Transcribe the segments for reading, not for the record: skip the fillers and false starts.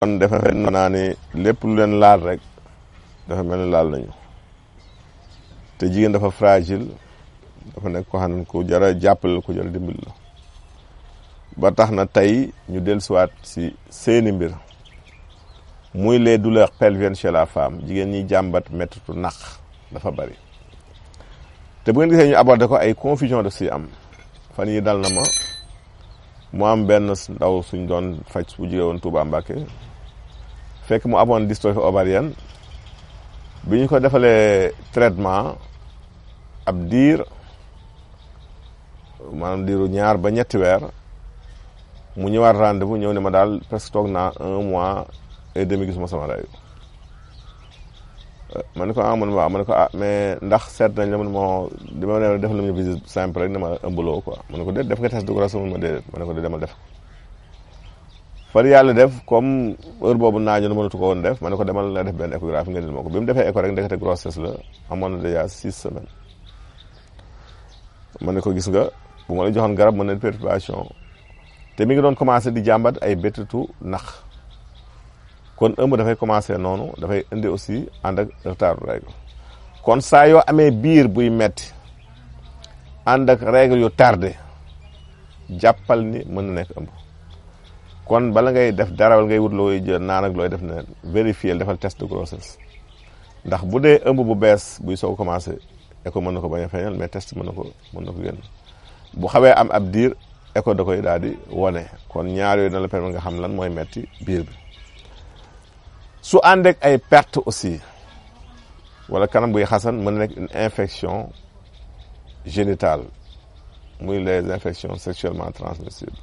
kon dafa mel naa ni lépp lu leen laal rek dafa mel ni laal nañu te jigéen dafa fragile dafa nekk ko xam ne ku jara jàppale ku jara dimbil la ba tax na tey ñu dellusiwaat si seeni mbir muy les douleurs pelviennes chez la femme jigéen ñi jàmbat mettitu naq dafa bari te bu ngeen gisee ñu abordé ko ay confusion daf si am fan yi dal na ma mu am benn ndaw suñ doon faj bu jóge woon Touba Mbacké fekk mu amoon dystrophie ovarienne bi ñu ko defalee traitement ab diir maanaam diiru ñaar ba ñetti weer mu ñëwaat rendez-vous ñëw ne ma daal presque toog naa 1 mois et demi gisuma sama rayu ma ne ko man waaw ma ne ko mais ndax seet nañ la man moo dama ne def la ñu visite simple rek ne ma ëmbaloo quoi ma ne ko déet def nga test de grossesse ma déedéet ma ne ko demal def far yàlla def comme heure boobu naajo na mënatu ko woon def ma ne ko demal nga def benn échographie nga dil ma ko bi mu defee écho rek ndekete grossesse la amoon na déjà 6 semaines ma ne ko gis nga bu ma la joxoon garab mën na perturbation te mi ngi doon commencé di jàmbat ay béttitu naq kon ëmb dafay commencé noonu dafay indi aussi ànd ak retard règle kon saa yoo amee biir buy metti ànd ak règle yu tardé jàppal ni mën na nekk ëmb kon bala ngay def dara wala ngay wut looy jël naan ak looy def ne vérifier defal test de grossesse ndax bu dee ëmb bu bees buy soog commencé écho mën na ko bañ a feeñal mais test mën na ko génn bu xawee am ab diir écho da koy daal di wone kon ñaar yooyu na la permettre nga xam lan mooy metti biir bi su ànd ak ay perte aussi wala kanam buy xasan mën na nekk une infection génitale muy les infections sexuellement transmissibles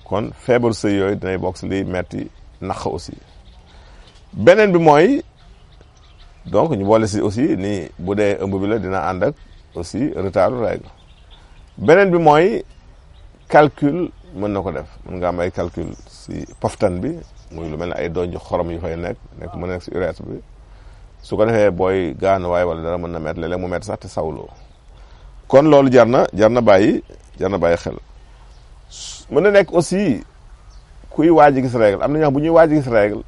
kon feebaru sëy yooyu dinay bokk si liy metti naq aussi beneen bi mooy donc ñu boole si aussi ni bu dee ëmb bi la dina ànd ak aussi retardu règle beneen bi mooy calcul mën na ko def mën nga am ay calcul si poftan bi muy lu mel ne ay doñ xorom yu fay nekk mën na nekk si urètre bi su ko defee booy gaanuwaay wala dara mën na métti léeg-léeg mu métti sax te sawloo kon loolu jar na bàyyi xel mën na nekk aussi kuy waaj a gis règle am na ñoo xam bu ñuy waaj a gis règle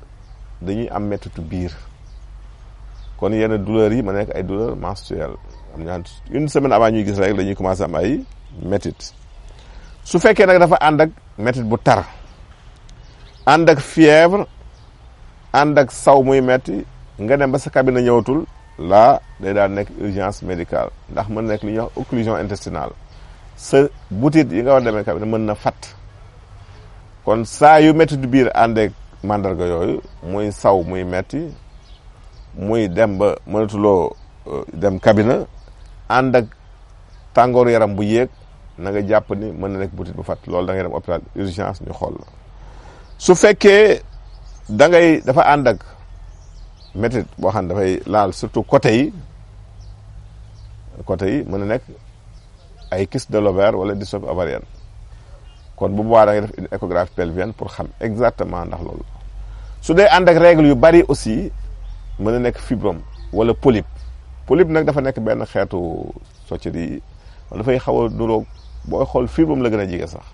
dañuy am méttitu biir kon yenn douleurs yi mën na nekk ay douleurs menstruelles am na une semaine avant ñuy gis règle dañuy commencé am ay méttit su fekkee nag dafa ànd ak méttit bu tar ànd ak fièvre ànd ak saw muy metti nga dem ba sa cabine ñëwatul là day daal nekk urgence médicale ndax mën na nekk li ñuy wax occlusion intestinale sa butit yi nga war demee cabine mën na fatt kon saa yu métti du biir ànd ak mandarga yooyu muy saw muy metti muy dem ba mënatuloo dem cabine ànd ak tàngooru yaram bu yéeg na nga jàpp ni mën na nekk butit bu fatt loolu da ngay dem hôpital urgence ñu xool la su fekkee dafa ànd ak métit boo xam ne dafay laal surtout côté yi mën na nekk ay kyste de l'ovaire wala dystrophie ovarienne kon bu boobaa da ngay def une échographie pelvienne pour xam exactement ndax loolu su dee ànd ak règle yu bari aussi mën na nekk fibrome wala polype nag dafa nekk benn xeetu soccet yi wala dafay xaw a nuroog booy xool fibrome la gën a jige sax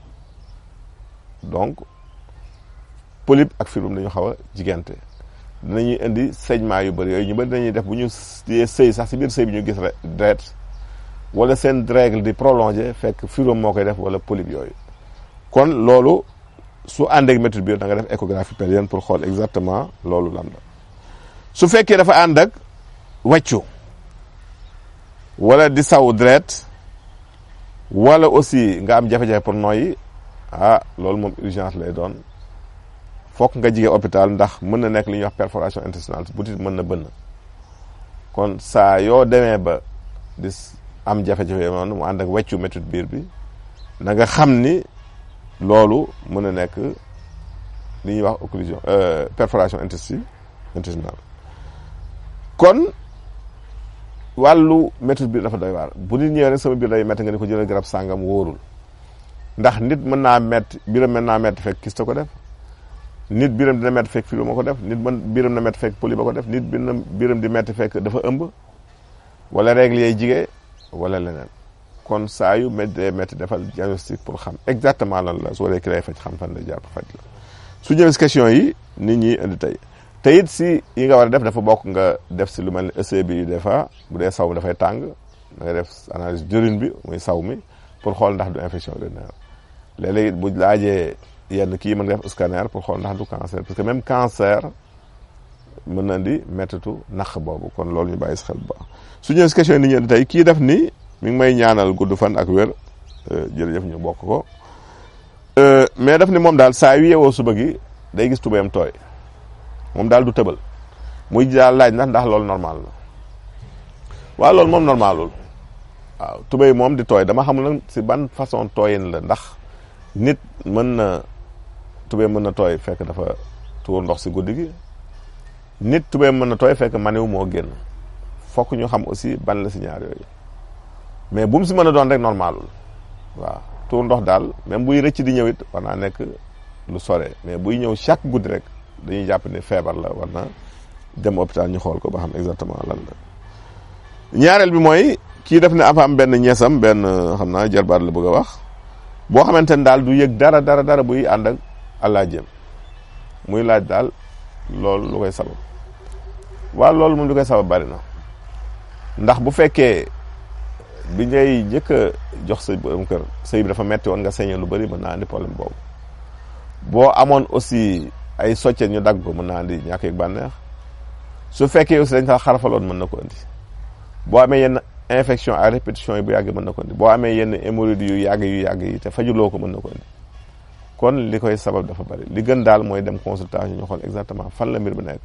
donc polype ak fibrome dañu xaw a jigante dinañuy indi saignement yu bëri yooyu ñu bëri dañuy def bu ñu sëy sax si biir sëy bi ñu gis deret wala seen règle di prolongé fekk fibrome moo koy def wala polype yooyu kon loolu su àndeeg métti biir da nga def échographie pelvienne pour xool exactement loolu lan la su fekkee dafa ànd ak wàccu wala di saw deret wala aussi nga am jafe-jafe pour noyyi loolu moom urgence lay doon fokk nga jige hôpital ndax mën na nekk li ñuy wax perforation intestinale butit mën na bënn kon saa yoo demee ba di am jafe-jafe noonu mu ànd ak weccu métit biir bi na nga xam ni loolu mën na nekk li ñuy wax occlusion perforation intestinale kon wàllu métit biir dafa doy waar bu nit ñëwee rek sama biir day métti nga ni ko jëlee garab sàngam wóorul ndax nit mën naa métti biiram mën naa métti fekk kyste ko def nit biiram dina métti fekk fibrome ko def nit biiram na métti fekk polype ko def nit biiram di métti fekk dafa ëmb wala règle yay jigee wala leneen kon saa yu métti defal diagnostic pour xam exactement lan la su waree ki lay faj xam fan la jaar faj la su ñëwee si question yi nit ñi indi tey te it si yi nga war a def dafa bokk nga def si lu mel ni essai bi des fois bu dee saw mi dafay tàng da ngay def analyse d'urine bi muy saw mi pour xool ndax du infection urinaire léeg-léeg bu laajee yenn kii mën nga def scanner pour xool ndax du cancer parce que même cancer mën na indi méttitu naq boobu kon loolu ñu bàyyi si xel bu baax su ñëwee si question yi nit ñi indi tey kii def ni mi ngi may ñaanal gudd fan ak wér jërëjëf ñu bokk ko mais daf ni moom daal saa yu yeewoo suba gi day gis tubéyam tooy moom daal du tëbal muy daal laaj ndax loolu normal la waaw loolu moom normalul waaw tubéy moom di tooy dama xamul nag si ban façon tooyin la ndax nit mën na tubéy mën na tooy fekk dafa tuur ndox si guddi gi nit tubéy mën na tooy fekk maniw moo génn fokk ñu xam aussi ban la si ñaar yooyu mais bu mu si mën a doon rek normalul waaw tuur ndox daal même buy rëcc di ñëw it war naa nekk lu sore mais buy ñëw chaque guddi rek dañuy jàpp ne feebar la war na dem hôpital ñu xool ko ba xam exactement lan la ñaareel bi mooy kii def ne afa am benn ñeesam benn xam naa jarbaat la bëgg a wax boo xamante ne daal du yëg dara buy ànd ak àllaajeem muy laaj daal loolu lu koy sabab waaw loolu moom lu koy sabab bari na ndax bu fekkee bi ngay njëkk a jox sa borom kër sëy bi dafa metti woon nga sañee lu bari mën naa andi problème boobu boo amoon aussi ay soccet ñu dagg ko mën naa andi ñàkk yëg bànneex su fekkee aussi dañ fa xarafaloon mën na ko andi boo amee yenn infection à répétition yi bu yàgg mën na ko andi boo amee yenn hémorroïdes yu yàgg yi te fajuloo ko mën na ko andi kon li koy sabab dafa bari li gën daal mooy dem consultation ñu xool exactement fan la mbir bi nekk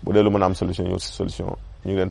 bu dee lu mën a am solution ñu si solution ñu ngi leen